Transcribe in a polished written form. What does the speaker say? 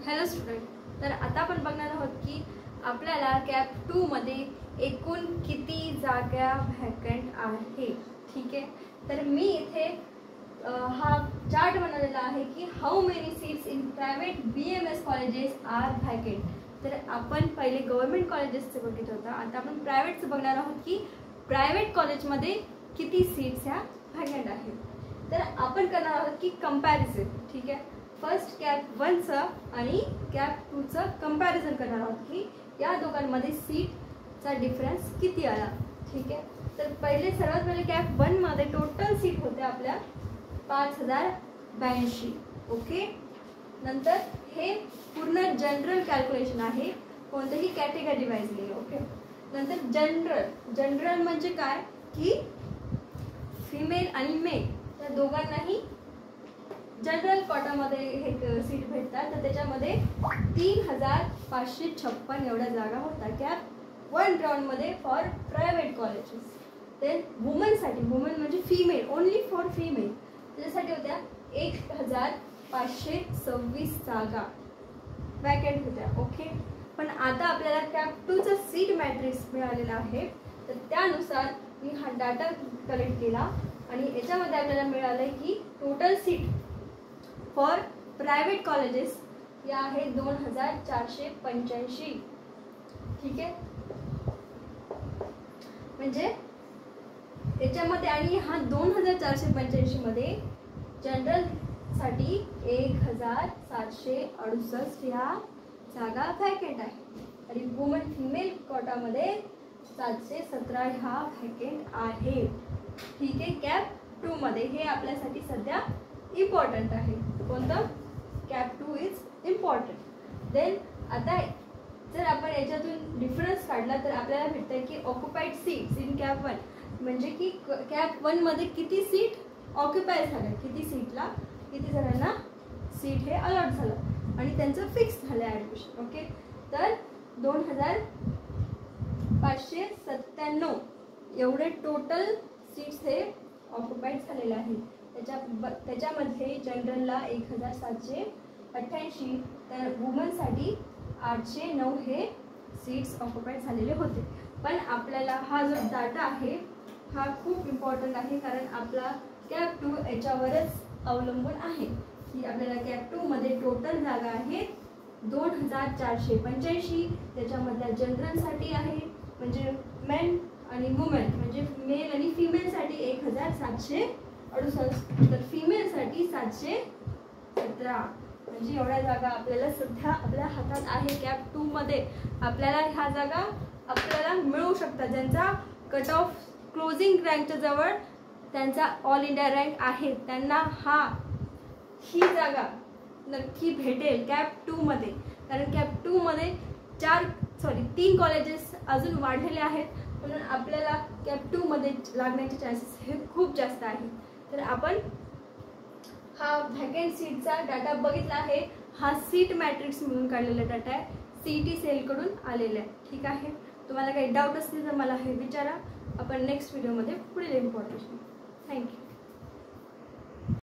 Hello student, तर आता आपण बघणार आहोत की आपल्याला कॅप 2 मध्ये एकूण किती जागा व्हॅकंट आहे. ठीक आहे, तर मी इथे हा चार्ट बनवलेला आहे की how many seats in private BMS colleges are vacant. तर आपण पहिले गव्हर्नमेंट कॉलेजेसचं बघितलं होतं, आता आपण प्रायव्हेटचं बघणार आहोत की प्रायव्हेट कॉलेजमध्ये किती सीट्स ह्या व्हॅकंट आहेत. तर आपण करणार आहोत की कंपॅरिझन. ठीक आहे, फर्स्ट कॅप 1चं आणि कॅप 2चं कंपॅरिझन करणार आहोत की या दोघांमध्ये सीटचा डिफरन्स किती आला. ठीक आहे, तर सर्वात पहिले कॅप 1 मध्ये टोटल सीट होत्या आपल्या 5082. ओके, नंतर हे पूर्ण जनरल कॅल्क्युलेशन आहे, कोणत्याही कॅटेगरी वाईज नाही. ओके, नंतर जनरल म्हणजे काय की फिमेल आणि मेल त्या दोघांनाही जनरल कोटामध्ये हे सीट भेटतात. तर त्याच्यामध्ये 3556 एवढ्या जागा होत्या कॅप 1 राऊंडमध्ये फॉर प्रायव्हेट कॉलेजेस. देन वुमनसाठी, वुमन म्हणजे फिमेल, ओनली फॉर फिमेल, त्याच्यासाठी होत्या 1526 जागा वॅकंट होत्या. ओके, पण आता आपल्याला कॅप 2चं सीट मॅट्रिक्स मिळालेला आहे, तर त्यानुसार मी हा डाटा कलेक्ट केला आणि याच्यामध्ये आपल्याला मिळालं की total seat for private colleges या आहे 2485. ठीक आहे, म्हणजे याच्यामध्ये आणि हा 2485 मध्ये जनरल साठी 1768 ह्या जागा व्हॅकंट आहे आणि वुमन फिमेल कोटामध्ये 717 ह्या व्हॅकंट आहे. ठीक आहे, कॅप 2 मध्ये हे आपल्यासाठी सध्या इम्पॉर्टंट आहे. कोणतं? Cap 2 is important. देन आता जर आपण याच्यातून डिफरन्स काढला तर आपल्याला भेटतं की ऑक्युपाईड सीट्स इन कॅप 1 म्हणजे की कॅप 1 मध्ये किती सीट ऑक्युपाय झाल्या, किती सीटला किती जणांना सीट हे अलॉट झालं आणि त्यांचं फिक्स झालं ॲडमिशन. ओके, तर 2597 एवढे टोटल सीट्स हे ऑक्युपाईड झालेले आहेत. त्याच्यामध्ये जनरलला 1788, तर वुमनसाठी 809 हे सीट्स ऑक्युपाईड झालेले होते. पण आपल्याला हा जो डाटा आहे हा खूप इम्पॉर्टंट आहे, कारण आपला कॅप 2 याच्यावरच अवलंबून आहे की आपल्याला कॅप 2 मध्ये टोटल जागा आहेत 2485. त्याच्यामधल्या जनरलसाठी आहे म्हणजे मेन आणि वुमेन म्हणजे मेल आणि फिमेलसाठी 1768, तर फिमेलसाठी 717. म्हणजे एवढ्या जागा आपल्याला सध्या आपल्या हातात आहे. कॅप 2 मध्ये आपल्याला ह्या जागा आपल्याला मिळू शकतात. ज्यांचा कट ऑफ क्लोजिंग रँकच्या जवळ त्यांचा ऑल इंडिया रँक आहे त्यांना ही जागा नक्की भेटेल कॅप 2 मध्ये, कारण कॅप 2 मध्ये 3 कॉलेजेस अजून वाढलेले आहेत, म्हणून आपल्याला कॅप 2 मध्ये लागण्याचे चान्सेस हे खूप जास्त आहे. तर आपण हा व्हॅकंट सीटचा डाटा बघितला आहे. हा सीट मॅट्रिक्स म्हणून काढलेला डाटा आहे, CET सेलकडून आलेला आहे. ठीक आहे, तुम्हाला काही डाऊट असतील तर मला हे विचारा. आपण नेक्स्ट व्हिडिओमध्ये पुढील इन्फॉर्मेशन. थँक्यू.